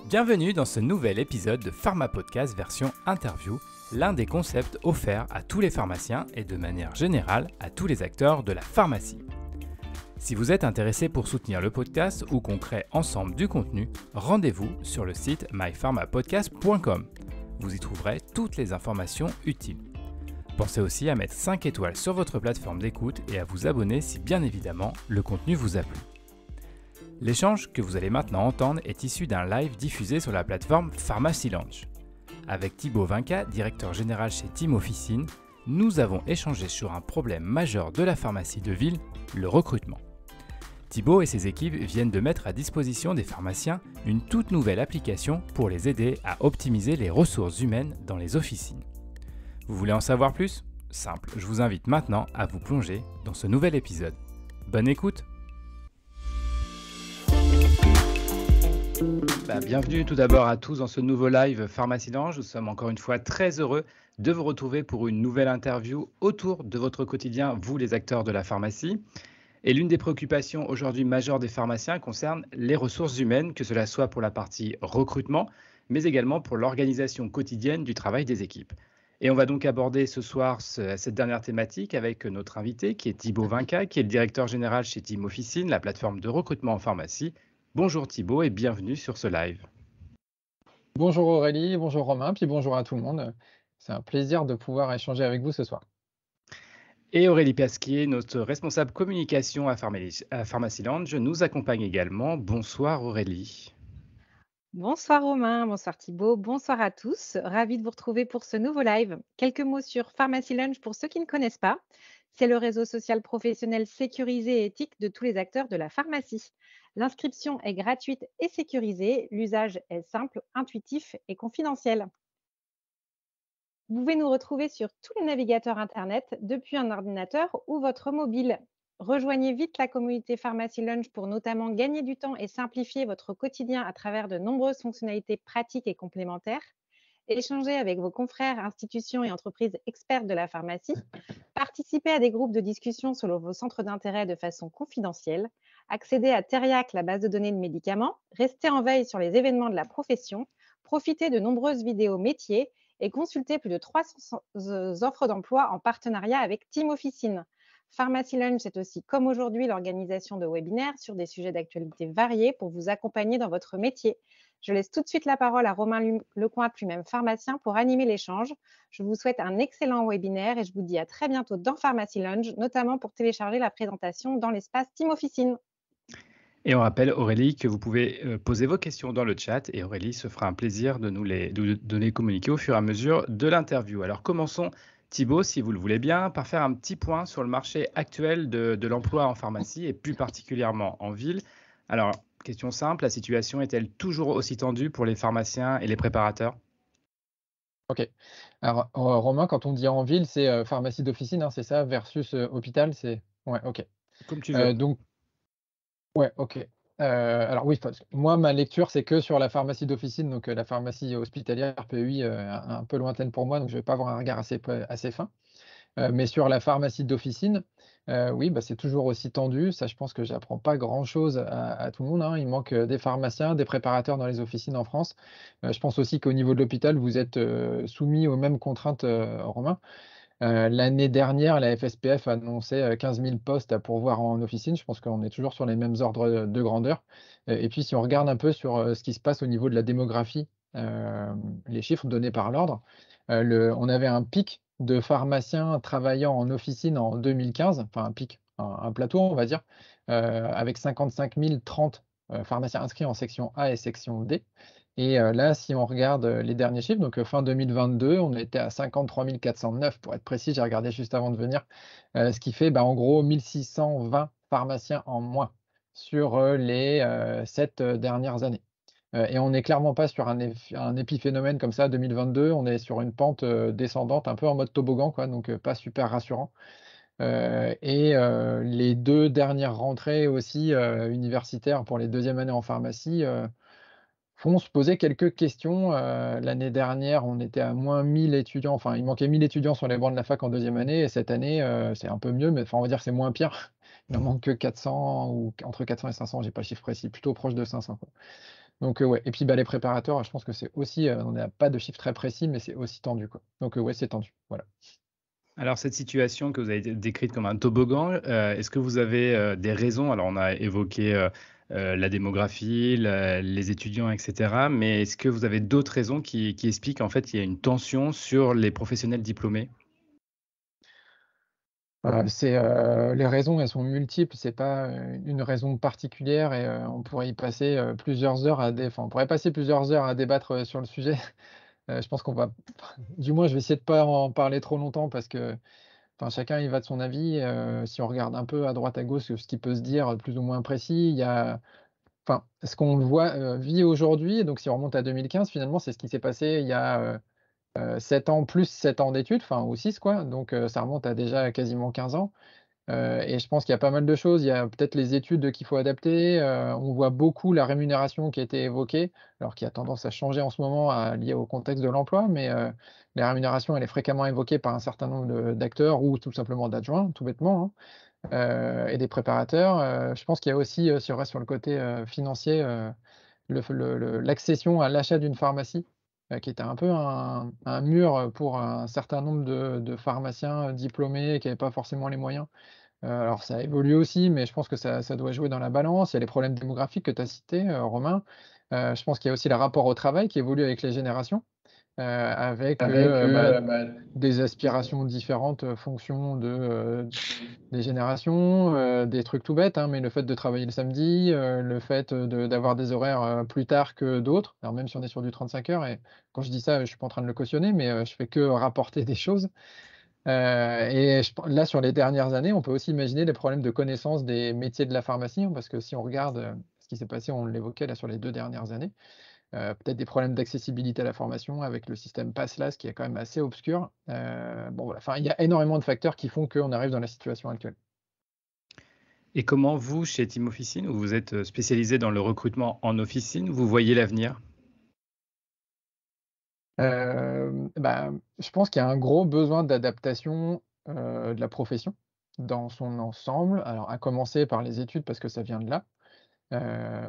Bienvenue dans ce nouvel épisode de Pharma Podcast version interview, l'un des concepts offerts à tous les pharmaciens et de manière générale à tous les acteurs de la pharmacie. Si vous êtes intéressé pour soutenir le podcast ou qu'on crée ensemble du contenu, rendez-vous sur le site mypharmapodcast.com. Vous y trouverez toutes les informations utiles. Pensez aussi à mettre 5 étoiles sur votre plateforme d'écoute et à vous abonner si bien évidemment le contenu vous a plu. L'échange que vous allez maintenant entendre est issu d'un live diffusé sur la plateforme Pharmacy Lounge. Avec Thibaut Vinca, directeur général chez Team Officine, nous avons échangé sur un problème majeur de la pharmacie de ville, le recrutement. Thibaut et ses équipes viennent de mettre à disposition des pharmaciens une toute nouvelle application pour les aider à optimiser les ressources humaines dans les officines. Vous voulez en savoir plus ? Simple, je vous invite maintenant à vous plonger dans ce nouvel épisode. Bonne écoute ! Bienvenue tout d'abord à tous dans ce nouveau live Pharmacy Lounge. Nous sommes encore une fois très heureux de vous retrouver pour une nouvelle interview autour de votre quotidien, vous les acteurs de la pharmacie. Et l'une des préoccupations aujourd'hui majeures des pharmaciens concerne les ressources humaines, que cela soit pour la partie recrutement, mais également pour l'organisation quotidienne du travail des équipes. Et on va donc aborder ce soir cette dernière thématique avec notre invité qui est Thibaut Vinca, qui est le directeur général chez Team Officine, la plateforme de recrutement en pharmacie. Bonjour Thibaut et bienvenue sur ce live. Bonjour Aurélie, bonjour Romain, puis bonjour à tout le monde. C'est un plaisir de pouvoir échanger avec vous ce soir. Et Aurélie Pasquier, notre responsable communication à Pharmacy Lounge, nous accompagne également. Bonsoir Aurélie. Bonsoir Romain, bonsoir Thibaut, bonsoir à tous. Ravi de vous retrouver pour ce nouveau live. Quelques mots sur Pharmacy Lounge pour ceux qui ne connaissent pas. C'est le réseau social professionnel sécurisé et éthique de tous les acteurs de la pharmacie. L'inscription est gratuite et sécurisée. L'usage est simple, intuitif et confidentiel. Vous pouvez nous retrouver sur tous les navigateurs Internet depuis un ordinateur ou votre mobile. Rejoignez vite la communauté Pharmacy Lounge pour notamment gagner du temps et simplifier votre quotidien à travers de nombreuses fonctionnalités pratiques et complémentaires. Échangez avec vos confrères, institutions et entreprises expertes de la pharmacie. Participez à des groupes de discussion sur vos centres d'intérêt de façon confidentielle. Accédez à Teriac, la base de données de médicaments. Restez en veille sur les événements de la profession. Profitez de nombreuses vidéos métiers et consultez plus de 300 offres d'emploi en partenariat avec Team Officine. Pharmacy Lounge, c'est aussi, comme aujourd'hui, l'organisation de webinaires sur des sujets d'actualité variés pour vous accompagner dans votre métier. Je laisse tout de suite la parole à Romain Lecointe, lui-même pharmacien, pour animer l'échange. Je vous souhaite un excellent webinaire et je vous dis à très bientôt dans Pharmacy Lounge, notamment pour télécharger la présentation dans l'espace Team Officine. Et on rappelle Aurélie que vous pouvez poser vos questions dans le chat et Aurélie se fera un plaisir de nous les communiquer au fur et à mesure de l'interview. Alors commençons Thibaut, si vous le voulez bien, par faire un petit point sur le marché actuel de l'emploi en pharmacie et plus particulièrement en ville. Alors, question simple, la situation est-elle toujours aussi tendue pour les pharmaciens et les préparateurs ? Ok. Alors Romain, quand on dit en ville, c'est pharmacie d'officine, hein, c'est ça, versus hôpital, c'est... Ouais, ok. Comme tu veux. Donc, ouais, ok. Alors oui, moi, ma lecture, c'est que sur la pharmacie d'officine, donc la pharmacie hospitalière, PEI, un peu lointaine pour moi, donc je ne vais pas avoir un regard assez fin. Mais sur la pharmacie d'officine, oui, c'est toujours aussi tendu. Ça, je pense que j'apprends pas grand-chose à tout le monde, hein. Il manque des pharmaciens, des préparateurs dans les officines en France. Je pense aussi qu'au niveau de l'hôpital, vous êtes soumis aux mêmes contraintes, Romain. L'année dernière, la FSPF annonçait 15 000 postes à pourvoir en officine. Je pense qu'on est toujours sur les mêmes ordres de grandeur. Et puis, si on regarde un peu sur ce qui se passe au niveau de la démographie, les chiffres donnés par l'ordre, on avait un pic de pharmaciens travaillant en officine en 2015, enfin un pic, un plateau, on va dire, avec 55 030 pharmaciens inscrits en section A et section D. Et là, si on regarde les derniers chiffres, donc fin 2022, on était à 53 409 pour être précis, j'ai regardé juste avant de venir, ce qui fait en gros 1620 pharmaciens en moins sur les 7 dernières années. Et on n'est clairement pas sur un épiphénomène comme ça, 2022, on est sur une pente descendante, un peu en mode toboggan, quoi, donc pas super rassurant. Les 2 dernières rentrées aussi universitaires pour les deuxièmes années en pharmacie font se poser quelques questions. L'année dernière, on était à moins 1000 étudiants, enfin il manquait 1000 étudiants sur les bancs de la fac en deuxième année, et cette année, c'est un peu mieux, mais enfin on va dire que c'est moins pire. Il en manque que 400 ou entre 400 et 500, j'ai pas le chiffre précis, plutôt proche de 500, quoi. Donc ouais et puis, bah, les préparateurs, je pense que c'est aussi, on n'a pas de chiffre très précis, mais c'est aussi tendu, quoi. Donc ouais, c'est tendu, voilà. Alors cette situation que vous avez décrite comme un toboggan, est-ce que vous avez, des raisons? Alors on a évoqué, la démographie, les étudiants et cetera, mais est-ce que vous avez d'autres raisons qui expliquent en fait qu'il y a une tension sur les professionnels diplômés? Les raisons, elles sont multiples, c'est pas, une raison particulière et on pourrait y passer, plusieurs heures on pourrait passer plusieurs heures à débattre, sur le sujet. Je pense qu'on va du moins, je vais essayer de pas en parler trop longtemps parce que, enfin, chacun y va de son avis, si on regarde un peu à droite, à gauche, ce qui peut se dire, plus ou moins précis, il y a enfin, ce qu'on voit, vit aujourd'hui, donc si on remonte à 2015, finalement, c'est ce qui s'est passé il y a, 7 ans, plus 7 ans d'études, enfin ou 6 quoi, donc ça remonte à déjà quasiment 15 ans. Et je pense qu'il y a pas mal de choses. Il y a peut-être les études qu'il faut adapter, on voit beaucoup la rémunération qui a été évoquée, alors qui a tendance à changer en ce moment lié au contexte de l'emploi, mais la rémunération, elle est fréquemment évoquée par un certain nombre d'acteurs ou tout simplement d'adjoints, tout bêtement, hein, et des préparateurs. Je pense qu'il y a aussi, si on reste sur le côté, financier, l'accession à l'achat d'une pharmacie, qui était un peu un mur, pour un certain nombre de pharmaciens, diplômés qui n'avaient pas forcément les moyens. Alors ça a évolué aussi, mais je pense que ça doit jouer dans la balance. Il y a les problèmes démographiques que tu as cités, Romain. Je pense qu'il y a aussi le rapport au travail qui évolue avec les générations, avec, des aspirations différentes, fonction des générations, des trucs tout bêtes, hein, mais le fait de travailler le samedi, le fait, d'avoir des horaires, plus tard que d'autres. Alors même si on est sur du 35 heures et quand je dis ça, je suis pas en train de le cautionner, mais, je fais que rapporter des choses. Et je pen là, sur les dernières années, on peut aussi imaginer des problèmes de connaissance des métiers de la pharmacie, hein, parce que si on regarde, ce qui s'est passé, on l'évoquait là sur les 2 dernières années, peut-être des problèmes d'accessibilité à la formation avec le système PASSLAS qui est quand même assez obscur. Bon voilà, enfin, il y a énormément de facteurs qui font qu'on arrive dans la situation actuelle. Et comment vous, chez Team Officine, où vous êtes, spécialisé dans le recrutement en officine, vous voyez l'avenir? Bah, je pense qu'il y a un gros besoin d'adaptation, de la profession dans son ensemble. Alors à commencer par les études parce que ça vient de là.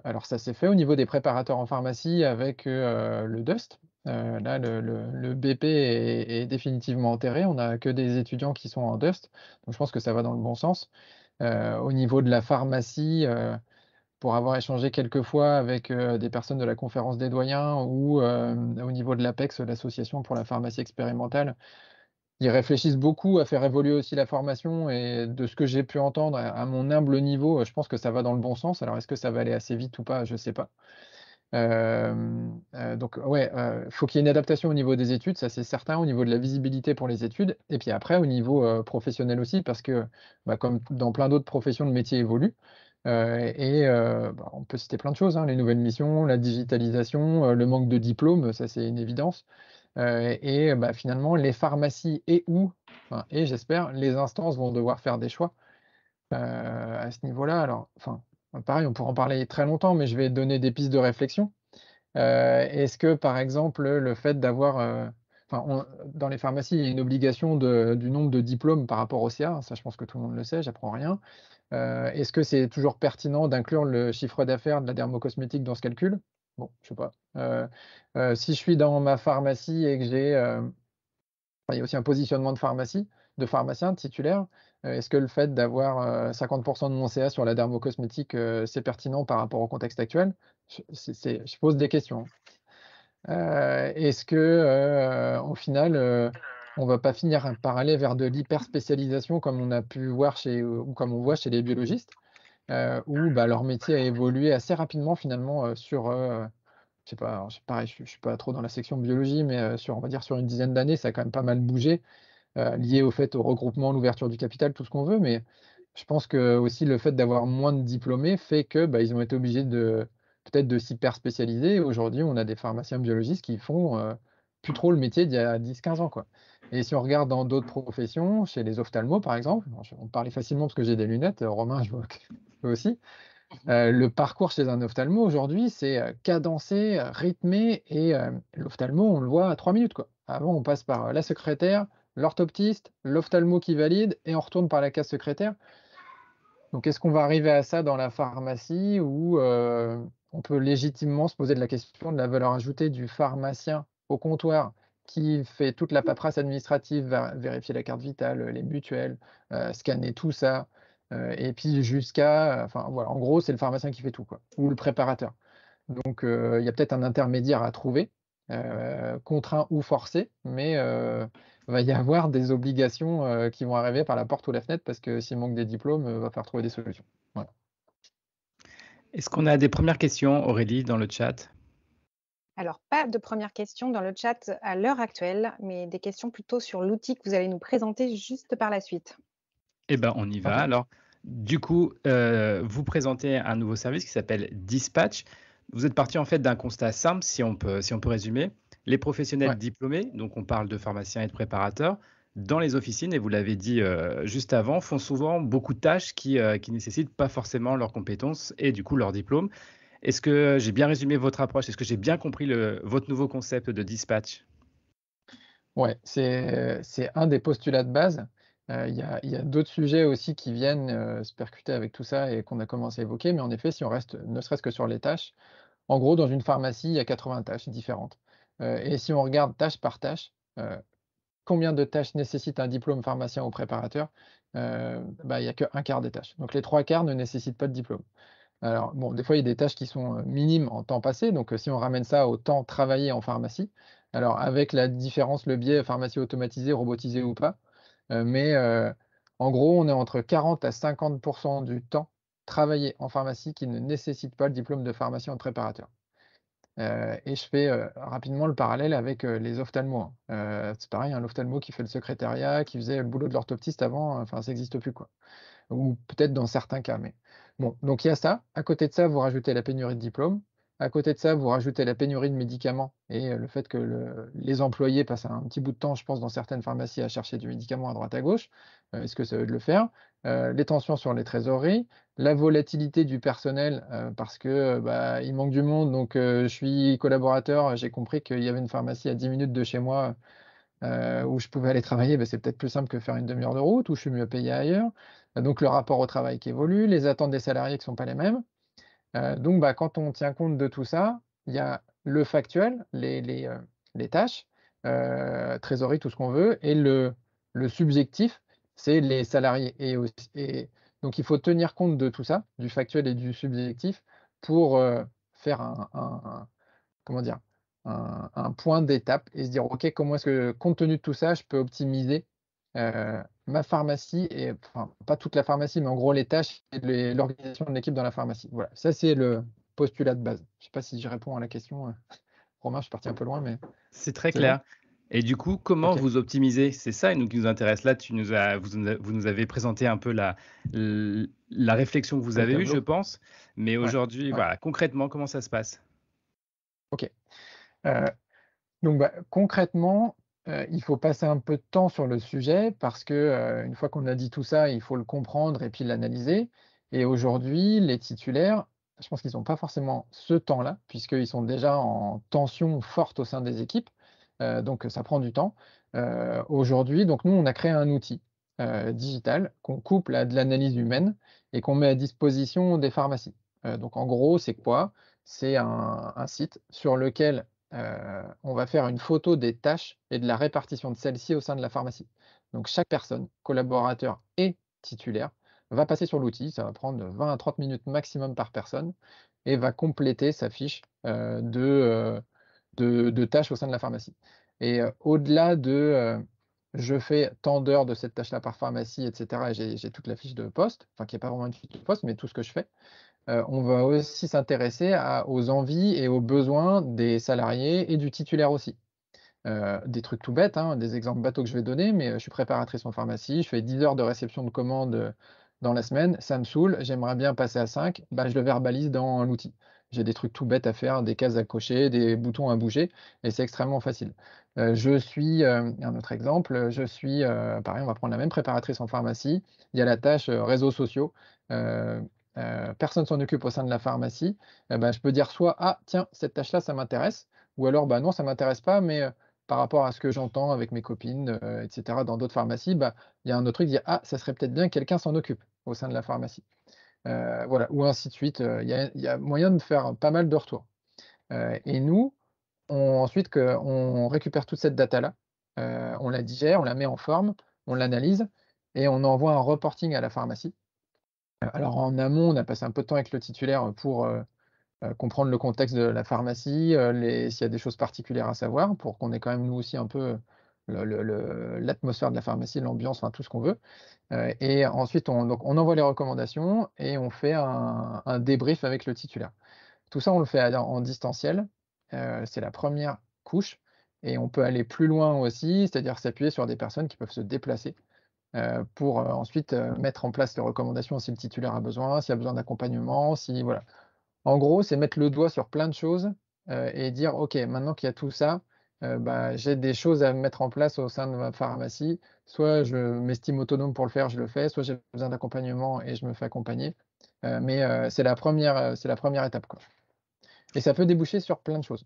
Alors ça s'est fait au niveau des préparateurs en pharmacie avec, le DUST. Là le BP est définitivement enterré. On n'a que des étudiants qui sont en DUST, donc je pense que ça va dans le bon sens. Au niveau de la pharmacie, pour avoir échangé quelques fois avec, des personnes de la conférence des doyens ou, au niveau de l'APEX, l'association pour la pharmacie expérimentale, ils réfléchissent beaucoup à faire évoluer aussi la formation et de ce que j'ai pu entendre à mon humble niveau, je pense que ça va dans le bon sens. Alors est-ce que ça va aller assez vite ou pas? Je sais pas. Donc ouais, faut qu'il y ait une adaptation au niveau des études, ça c'est certain, au niveau de la visibilité pour les études et puis après au niveau, professionnel aussi parce que, bah, comme dans plein d'autres professions, le métier évolue, on peut citer plein de choses, hein, les nouvelles missions, la digitalisation, le manque de diplômes, ça c'est une évidence, bah, finalement les pharmacies et j'espère, les instances vont devoir faire des choix, à ce niveau-là. Alors enfin, pareil, on pourra en parler très longtemps, mais je vais donner des pistes de réflexion. Est-ce que, par exemple, le fait d'avoir, enfin, dans les pharmacies, il y a une obligation du nombre de diplômes par rapport au CA, ça je pense que tout le monde le sait, j'apprends rien. Est-ce que c'est toujours pertinent d'inclure le chiffre d'affaires de la dermocosmétique dans ce calcul? Bon, je sais pas. Si je suis dans ma pharmacie et que j'ai, il y a aussi un positionnement de pharmacien titulaire. Est-ce que le fait d'avoir, 50 de mon CA sur la dermocosmétique, c'est pertinent par rapport au contexte actuel? Je pose des questions. Est-ce que, au final, on va pas finir par aller vers de l'hyperspécialisation comme on a pu voir ou comme on voit chez les biologistes, où, bah, leur métier a évolué assez rapidement finalement, je sais pas, alors c'est pareil, je suis pas trop dans la section biologie, mais, on va dire sur une dizaine d'années, ça a quand même pas mal bougé, lié au regroupement, l'ouverture du capital, tout ce qu'on veut. Mais je pense que aussi le fait d'avoir moins de diplômés fait que, bah, ils ont été obligés peut-être de s'hyper spécialiser. Aujourd'hui, on a des pharmaciens biologistes qui font, plus trop le métier d'il y a 10-15 ans, quoi. Et si on regarde dans d'autres professions, chez les ophtalmos par exemple, bon, on peut parler facilement parce que j'ai des lunettes, Romain, je vois que toi aussi. Le parcours chez un ophtalmo aujourd'hui, c'est, cadencé, rythmé et l'ophtalmo, on le voit à 3 minutes, quoi. Avant, on passe par, la secrétaire, l'orthoptiste, l'ophtalmo qui valide et on retourne par la case secrétaire. Donc est-ce qu'on va arriver à ça dans la pharmacie où, on peut légitimement se poser de la question de la valeur ajoutée du pharmacien au comptoir qui fait toute la paperasse administrative, va vérifier la carte vitale, les mutuelles, scanner tout ça, et puis jusqu'à, enfin voilà, en gros, c'est le pharmacien qui fait tout, quoi, ou le préparateur. Donc, il y a peut-être un intermédiaire à trouver, contraint ou forcé, mais va y avoir des obligations, qui vont arriver par la porte ou la fenêtre parce que s'il manque des diplômes, va falloir trouver des solutions. Voilà. Est-ce qu'on a des premières questions, Aurélie, dans le chat? Alors, pas de première question dans le chat à l'heure actuelle, mais des questions plutôt sur l'outil que vous allez nous présenter juste par la suite. Eh ben, on y va. OK. Alors, du coup, vous présentez un nouveau service qui s'appelle Dispatch. Vous êtes parti en fait d'un constat simple, si on peut résumer. Les professionnels Ouais. diplômés, donc on parle de pharmaciens et de préparateurs, dans les officines, et vous l'avez dit juste avant, font souvent beaucoup de tâches qui nécessitent pas forcément leurs compétences et du coup leur diplôme. Est-ce que j'ai bien résumé votre approche? Est-ce que j'ai bien compris votre nouveau concept de Dispatch? Ouais, c'est un des postulats de base. Il y a d'autres sujets aussi qui viennent, se percuter avec tout ça et qu'on a commencé à évoquer, mais en effet, si on reste ne serait-ce que sur les tâches, en gros, dans une pharmacie, il y a 80 tâches différentes. Et si on regarde tâche par tâche, combien de tâches nécessitent un diplôme pharmacien ou préparateur? Bah, il y a qu'un quart des tâches. Donc les 3/4 ne nécessitent pas de diplôme. Alors bon, des fois, il y a des tâches qui sont, minimes en temps passé, donc si on ramène ça au temps travaillé en pharmacie, alors avec la différence, le biais pharmacie automatisée, robotisée ou pas, mais en gros, on est entre 40 à 50 du temps travaillé en pharmacie qui ne nécessite pas le diplôme de pharmacien ou de préparateur. Et je fais, rapidement le parallèle avec, les ophtalmos, hein. C'est pareil, un ophtalmo qui fait le secrétariat, qui faisait le boulot de l'orthoptiste avant, enfin ça n'existe plus, quoi. Ou peut-être dans certains cas, mais bon, donc il y a ça. À côté de ça, vous rajoutez la pénurie de diplômes. À côté de ça, vous rajoutez la pénurie de médicaments et le fait que les employés passent un petit bout de temps, je pense, dans certaines pharmacies à chercher du médicament à droite à gauche. Est-ce que ça veut de le faire? Les tensions sur les trésoreries, la volatilité du personnel, parce que, bah, il manque du monde, donc je suis collaborateur, j'ai compris qu'il y avait une pharmacie à 10 minutes de chez moi, où je pouvais aller travailler, bah, c'est peut-être plus simple que faire une demi heure de route, où je suis mieux payé ailleurs. Donc le rapport au travail qui évolue, les attentes des salariés qui ne sont pas les mêmes. Donc bah, quand on tient compte de tout ça, il y a le factuel, les tâches, trésorerie, tout ce qu'on veut et le subjectif, c'est les salariés et donc il faut tenir compte de tout ça, du factuel et du subjectif pour, faire comment dire? Un point d'étape et se dire: «OK, comment est-ce que, compte tenu de tout ça, je peux optimiser, ma pharmacie» et enfin, pas toute la pharmacie, mais en gros les tâches et l'organisation de l'équipe dans la pharmacie. Voilà, ça c'est le postulat de base. Je sais pas si je réponds à la question, Romain, je suis parti un peu loin, mais C'est très c'est bon? clair. Et du coup, comment OK. vous optimisez? C'est ça qui nous intéresse. Là, vous nous avez présenté un peu la réflexion que vous Le avez eue, je tableau? pense. Mais Ouais, aujourd'hui, ouais, voilà, concrètement, comment ça se passe? OK. Heu Donc bah, concrètement, il faut passer un peu de temps sur le sujet parce que, une fois qu'on a dit tout ça, il faut le comprendre et puis l'analyser et aujourd'hui, les titulaires, je pense qu'ils ont pas forcément ce temps-là puisqu'ils sont déjà en tension forte au sein des équipes, donc ça prend du temps. Aujourd'hui, donc nous, on a créé un outil, digital qu'on couple à de l'analyse humaine et qu'on met à disposition des pharmacies. Donc en gros, c'est quoi? C'est un site sur lequel on va faire une photo des tâches et de la répartition de celles-ci au sein de la pharmacie. Donc chaque personne, collaborateur et titulaire, va passer sur l'outil, ça va prendre 20 à 30 minutes maximum par personne et va compléter sa fiche, de tâches au sein de la pharmacie. Et au-delà de, je fais tant d'heures de cette tâche-là par pharmacie et cetera et j'ai toute la fiche de poste, enfin qui est pas vraiment une fiche de poste, mais tout ce que je fais. On va aussi s'intéresser aux envies et aux besoins des salariés et du titulaire aussi. Des trucs tout bêtes, hein, des exemples bateaux que je vais donner, mais je suis préparatrice en pharmacie, je fais 10 heures de réception de commandes, dans la semaine, ça me saoule, j'aimerais bien passer à 5, bah, je le verbalise dans l'outil. J'ai des trucs tout bêtes à faire, des cases à cocher, des boutons à bouger et c'est extrêmement facile. Je suis, un autre exemple, je suis, pareil, on va prendre la même préparatrice en pharmacie, il y a la tâche, réseaux sociaux, heu personne s'en occupe au sein de la pharmacie, et bah, je peux dire soit: «Ah tiens, cette tâche-là, ça m'intéresse» ou alors: «Bah, non, ça m'intéresse pas, mais par rapport à ce que j'entends avec mes copines, et cetera, dans d'autres pharmacies, bah, il y a un autre truc, dire: «Ah, ça serait peut-être bien que quelqu'un s'en occupe au sein de la pharmacie». voilà, ou ainsi de suite. Il y a moyen de faire pas mal de retours. Et nous, on récupère toute cette data-là, on la digère, on la met en forme, on l'analyse et on envoie un reporting à la pharmacie. Alors en amont, on a passé un peu de temps avec le titulaire pour, comprendre le contexte de la pharmacie, s'il y a des choses particulières à savoir pour qu'on ait quand même nous aussi un peu l'atmosphère de la pharmacie, l'ambiance, enfin tout ce qu'on veut. Et ensuite on envoie les recommandations et on fait un débrief avec le titulaire. Tout ça, on le fait en distanciel, c'est la première couche et on peut aller plus loin aussi, c'est-à-dire s'appuyer sur des personnes qui peuvent se déplacer, pour, ensuite, mettre en place les recommandations si le titulaire a besoin, s'il y a besoin d'accompagnement, si voilà. En gros, c'est mettre le doigt sur plein de choses, et dire: «OK, maintenant qu'il y a tout ça, bah, j'ai des choses à mettre en place au sein de ma pharmacie. Soit je m'estime autonome pour le faire, je le fais, soit j'ai besoin d'accompagnement et je me fais accompagner». Mais c'est la première étape, quoi. Et ça peut déboucher sur plein de choses.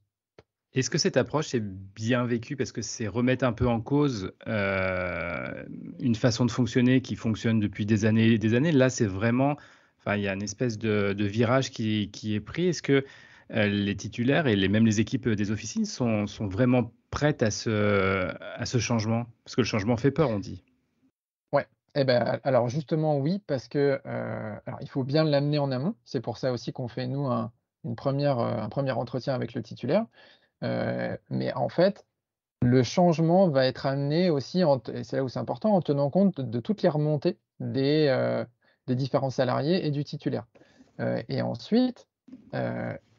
Est-ce que cette approche est bien vécue parce que c'est remettre un peu en cause, une façon de fonctionner qui fonctionne depuis des années et des années? Là, c'est vraiment enfin, il y a une espèce de virage qui est pris. Est-ce que, les titulaires et même les équipes, des officines sont vraiment prêtes à ce changement? Parce que le changement fait peur, on dit. Ouais, et ben, alors justement oui, parce que, alors il faut bien l'amener en amont. C'est pour ça aussi qu'on fait nous un premier entretien avec le titulaire. Mais en fait, le changement va être amené aussi et c'est là où c'est important, en tenant compte de toutes les remontées des différents salariés et du titulaire. Et ensuite,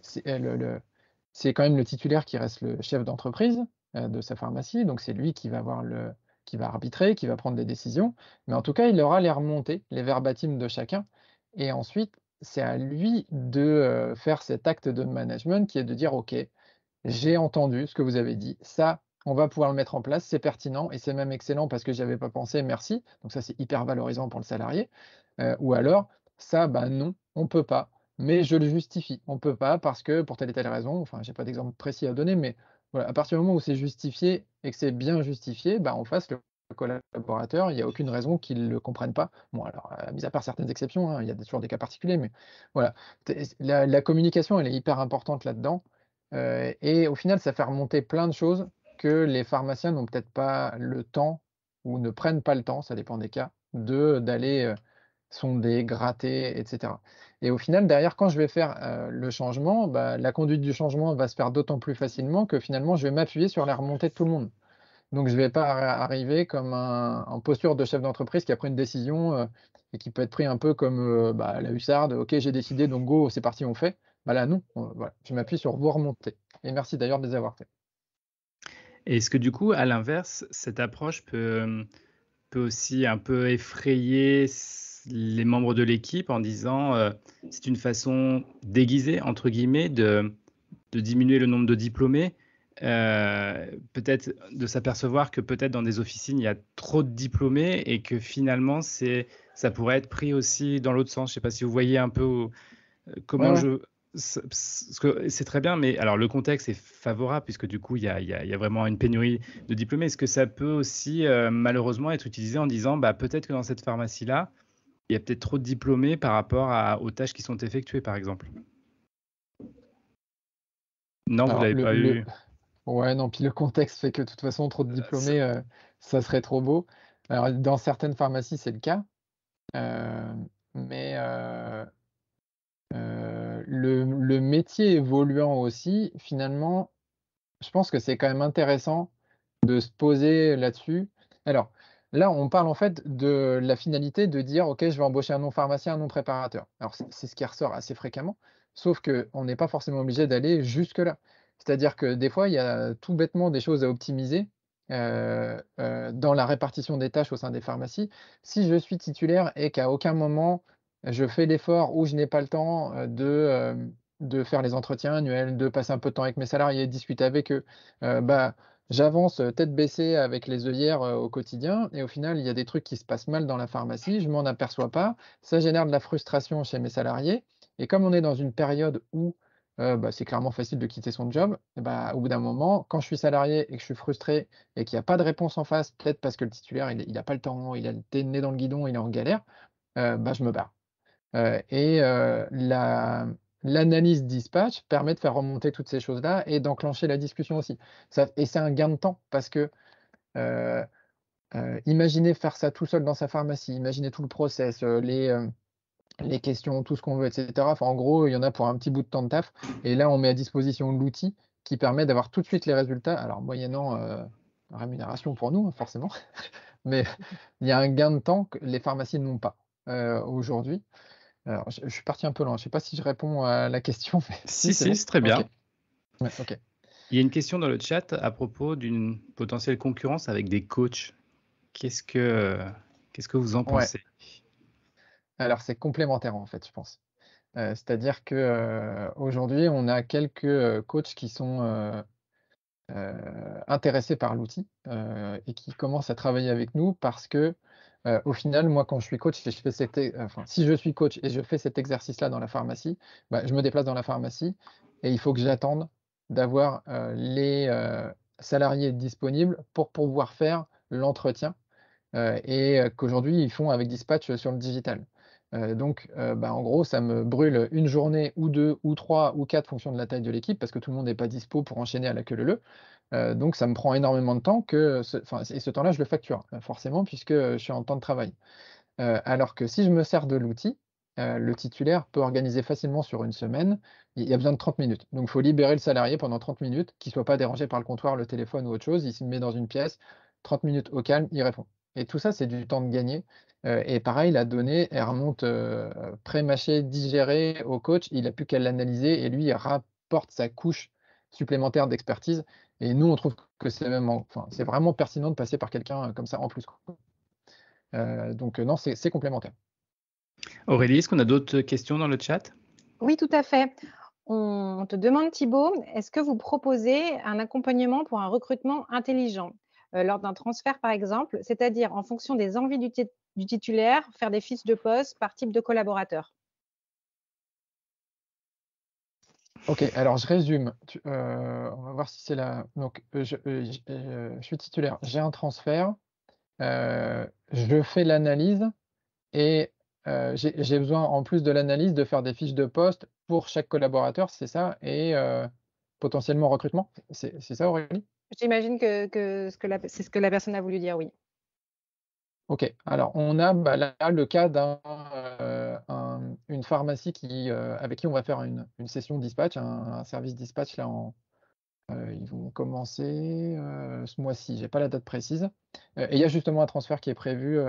c'est quand même le titulaire qui reste le chef d'entreprise, de sa pharmacie, donc c'est lui qui va arbitrer, qui va prendre des décisions. Mais en tout cas, il aura les remontées, les verbatims de chacun et ensuite, c'est à lui de, faire cet acte de management qui est de dire: «OK, j'ai entendu ce que vous avez dit. Ça, on va pouvoir le mettre en place. C'est pertinent et c'est même excellent parce que j'y avais pas pensé, merci». Donc ça, c'est hyper valorisant pour le salarié. Ou alors, ça, bah non, on peut pas, mais je le justifie. On peut pas parce que pour telle et telle raison, enfin, j'ai pas d'exemple précis à donner, mais voilà, à partir du moment où c'est justifié et que c'est bien justifié, bah, en face, le collaborateur, il y a aucune raison qu'il le comprenne pas. Bon alors, mis à part certaines exceptions, hein, il y a toujours des cas particuliers, mais voilà. La communication, elle est hyper importante là-dedans. Et au final, ça fait remonter plein de choses que les pharmaciens n'ont peut-être pas le temps ou ne prennent pas le temps, ça dépend des cas, d'aller, sonder, gratter et cetera. Et au final, derrière, quand je vais faire, le changement, bah, la conduite du changement va se faire d'autant plus facilement que finalement, je vais m'appuyer sur la remontée de tout le monde. Donc je vais pas arriver comme en posture de chef d'entreprise qui a pris une décision, et qui peut être pris un peu comme, bah, la hussarde: «OK, j'ai décidé donc go, c'est parti, on fait». Bah, là non, voilà, je m'appuie sur vos remontées et merci d'ailleurs de les avoir faites. Et est-ce que du coup, à l'inverse, cette approche peut aussi un peu effrayer les membres de l'équipe en disant, c'est une façon «déguisée» entre guillemets de diminuer le nombre de diplômés, peut-être de s'apercevoir que peut-être dans des officines, il y a trop de diplômés et que finalement ça pourrait être pris aussi dans l'autre sens. Je ne sais pas si vous voyez un peu Ouais, comment ouais. je parce que c'est très bien, mais alors le contexte est favorable puisque du coup il y a vraiment une pénurie de diplômés. Est-ce que ça peut aussi, malheureusement être utilisé en disant: «Bah, peut-être que dans cette pharmacie-là, il y a peut-être trop de diplômés par rapport aux tâches qui sont effectuées», par exemple? Non, vous Alors l'avez pas eu? ouais, non, puis le contexte fait que de toute façon trop de diplômés, ça serait trop beau. Alors dans certaines pharmacies, c'est le cas, mais le métier évoluant aussi, finalement, je pense que c'est quand même intéressant de se poser là-dessus. Alors, là, on parle en fait de la finalité de dire: «OK, je vais embaucher un non-pharmacien, un non-préparateur». Alors c'est ce qui ressort assez fréquemment, sauf qu'on n'est pas forcément obligé d'aller jusque-là. C'est-à-dire que des fois, il y a tout bêtement des choses à optimiser, dans la répartition des tâches au sein des pharmacies. Si je suis titulaire et qu'à aucun moment je fais l'effort ou je n'ai pas le temps, de faire les entretiens annuels, de passer un peu de temps avec mes salariés, de discuter avec eux, bah, j'avance, tête baissée avec les œillères, au quotidien et au final, il y a des trucs qui se passent mal dans la pharmacie, je m'en aperçois pas. Ça génère de la frustration chez mes salariés et comme on est dans une période où, bah, c'est clairement facile de quitter son job et bah, au bout d'un moment, quand je suis salarié et que je suis frustré et qu'il y a pas de réponse en face, peut-être parce que le titulaire, il a pas le temps, il a le nez dans le guidon, il est en galère, bah, je me barre. Et l'analyse dispatch permet de faire remonter toutes ces choses-là et d'enclencher la discussion aussi. Et c'est un gain de temps parce que euh, imaginez faire ça tout seul dans sa pharmacie, imaginez tout le process, les questions, tout ce qu'on veut, etc. Enfin, en gros, il y en a pour un petit bout de temps de taf. Et là, on met à disposition l'outil qui permet d'avoir tout de suite les résultats. Alors, moyennant rémunération pour nous, hein, forcément, mais il y a un gain de temps que les pharmacies n'ont pas aujourd'hui. Alors, je suis parti un peu loin. Je ne sais pas si je réponds à la question, mais Si, c'est si, bon. c'est très bien. Ok. Ouais, ok. Il y a une question dans le chat à propos d'une potentielle concurrence avec des coachs. Qu'est-ce que vous en Ouais. pensez? Alors, c'est complémentaire en fait, je pense. C'est-à-dire que aujourd'hui, on a quelques coachs qui sont intéressés par l'outil et qui commencent à travailler avec nous parce que, au final, moi, quand je suis coach et je fais enfin, si je suis coach et je fais cet exercice-là dans la pharmacie, bah, je me déplace dans la pharmacie et il faut que j'attende d'avoir les salariés disponibles pour pouvoir faire l'entretien et qu'aujourd'hui, ils font avec Dispatch sur le digital. Donc, bah, en gros, ça me brûle une journée ou 2 ou 3 ou 4 fonction de la taille de l'équipe parce que tout le monde n'est pas dispo pour enchaîner à la queue leu leu. Donc ça me prend énormément de temps et ce temps-là, je le facture, forcément puisque, je suis en temps de travail. Alors que si je me sers de l'outil, le titulaire peut organiser facilement sur une semaine, il y a besoin de 30 minutes. Donc il faut libérer le salarié pendant 30 minutes, qu'il ne soit pas dérangé par le comptoir, le téléphone ou autre chose. Il se met dans une pièce, 30 minutes au calme, il répond. Et tout ça, c'est du temps de gagner. Et pareil, la donnée, elle remonte pré-mâchée, digérée au coach. Il n'a plus qu'à l'analyser et lui, il rapporte sa couche supplémentaire d'expertise. Et nous, on trouve que c'est vraiment pertinent de passer par quelqu'un comme ça en plus, quoi. Donc non, c'est complémentaire. Aurélie, est-ce qu'on a d'autres questions dans le chat? Oui, tout à fait. On te demande, Thibaut, est-ce que vous proposez un accompagnement pour un recrutement intelligent lors d'un transfert, par exemple, c'est-à-dire en fonction des envies du titulaire, faire des fiches de poste par type de collaborateur? Ok, alors je résume. On va voir si c'est la. Donc, je suis titulaire, j'ai un transfert, je fais l'analyse et j'ai besoin, en plus de l'analyse, de faire des fiches de poste pour chaque collaborateur, c'est ça? Et potentiellement recrutement? C'est ça, Aurélie? J'imagine que c'est ce que la personne a voulu dire, oui. OK. Alors on a, bah, là, le cas une pharmacie avec qui on va faire une session dispatch, un service dispatch là ils vont commencer, ce mois-ci. J'ai pas la date précise, et il y a justement un transfert qui est prévu,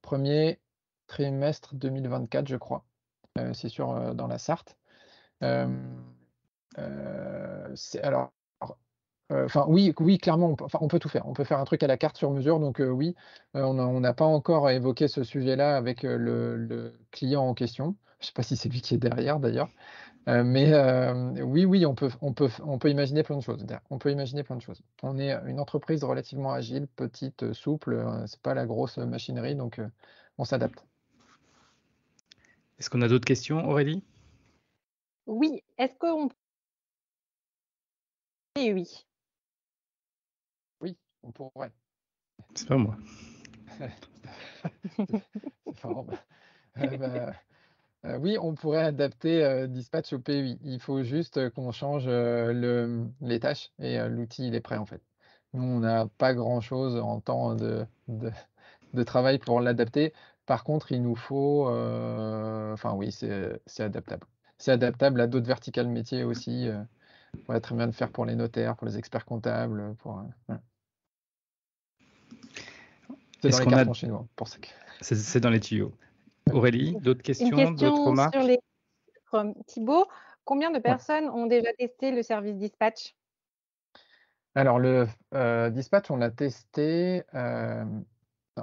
1er trimestre 2024, je crois. C'est dans la Sarthe. Hem, c'est alors Enfin oui, clairement, on peut tout faire. On peut faire un truc à la carte sur mesure, donc oui, on n'a pas encore évoqué ce sujet-là avec, le client en question. Je ne sais pas si c'est lui qui est derrière d'ailleurs, mais oui, on peut imaginer plein de choses. On peut imaginer plein de choses. On est une entreprise relativement agile, petite, souple, c'est pas la grosse machinerie, donc on s'adapte. Est-ce qu'on a d'autres questions, Aurélie? Oui, est-ce qu'on peut oui. Oui, on pourrait. C'est pas moi. C'est marrant, bah, oui, on pourrait adapter, Dispatch au PEI. Il faut juste, qu'on change, les tâches et l'outil, il est prêt, en fait. Nous, on n'a pas grand-chose en temps de travail pour l'adapter. Par contre, il nous faut, enfin oui, c'est adaptable. C'est adaptable à d'autres verticales métiers aussi, on pourrait très bien le faire pour les notaires, pour les experts comptables, voilà. C'est dans Est-ce les qu'on a... cartons chez nous, hein, pour ça que C'est dans les tuyaux. Aurélie, d'autres Une questions, d'autres question sur remarques? les Thibaut, combien de ouais. personnes ont déjà testé le service dispatch? Alors le dispatch, on l'a testé,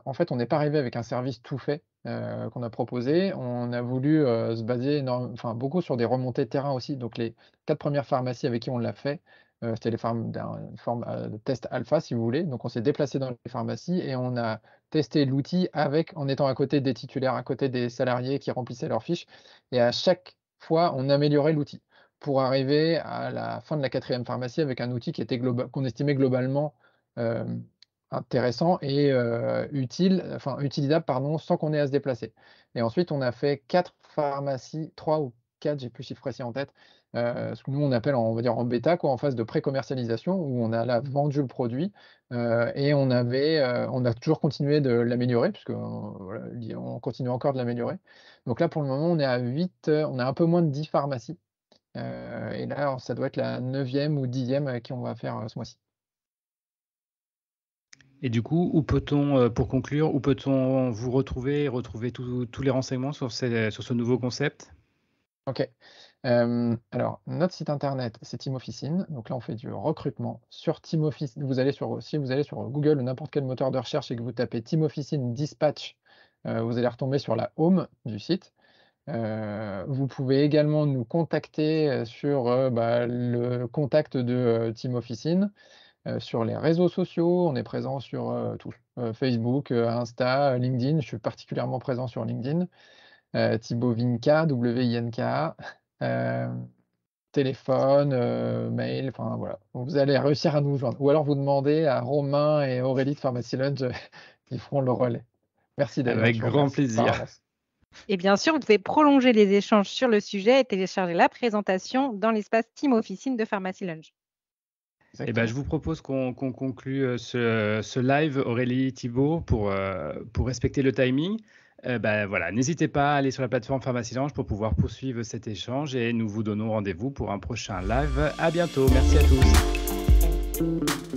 en fait, on n'est pas arrivé avec un service tout fait, qu'on a proposé. On a voulu, se baser beaucoup sur des remontées de terrain aussi. Donc les 4 premières pharmacies avec qui on l'a fait, c'était les forme, de test alpha si vous voulez. Donc on s'est déplacé dans les pharmacies et on a testé l'outil en étant à côté des titulaires, à côté des salariés qui remplissaient leurs fiches et à chaque fois, on améliorait l'outil pour arriver à la fin de la 4e pharmacie avec un outil qui était qu'on estimait globalement, hem intéressant et utilisable pardon, sans qu'on ait à se déplacer. Et ensuite, on a fait 4 pharmacies, 3 ou 4, j'ai plus le chiffre précis en tête, ce que nous on appelle on va dire en bêta quoi, en phase de pré-commercialisation où on a là vendu le produit, et on a toujours continué de l'améliorer puisque, voilà, on continue encore de l'améliorer. Donc là, pour le moment, on est à 8, on a un peu moins de 10 pharmacies, et là, ça doit être la 9e ou 10e avec qui on va faire, ce mois-ci. Et du coup, où peut-on, pour conclure, où peut-on vous retrouver tous les renseignements sur ce nouveau concept? OK. Alors notre site internet, c'est Team Officine. Donc là, on fait du recrutement sur Team Officine. Si vous allez sur Google ou n'importe quel moteur de recherche et que vous tapez Team Officine Dispatch, vous allez retomber sur la home du site. Vous pouvez également nous contacter, sur, le contact de, Team Officine. Sur les réseaux sociaux, on est présent sur, tous, Facebook, Insta, LinkedIn. Je suis particulièrement présent sur LinkedIn. Thibaut Winka, W-I-N-K-A. Téléphone, mail, enfin voilà. Vous allez réussir à nous joindre ou alors vous demandez à Romain et Aurélie de Pharmacy Lunch, ils feront le relais. Merci d'ailleurs, Avec je vous grand remercie par plaisir. avance. Et bien sûr, vous pouvez prolonger les échanges sur le sujet et télécharger la présentation dans l'espace Team Officine de Pharmacy Lunch. Eh ben, Exactement. je vous propose qu'on conclue ce live, Aurélie, Thibaut, pour respecter le timing. Voilà, n'hésitez pas à aller sur la plateforme Pharmacy Lunch pour pouvoir poursuivre cet échange et nous vous donnons rendez-vous pour un prochain live. À bientôt. Merci à tous.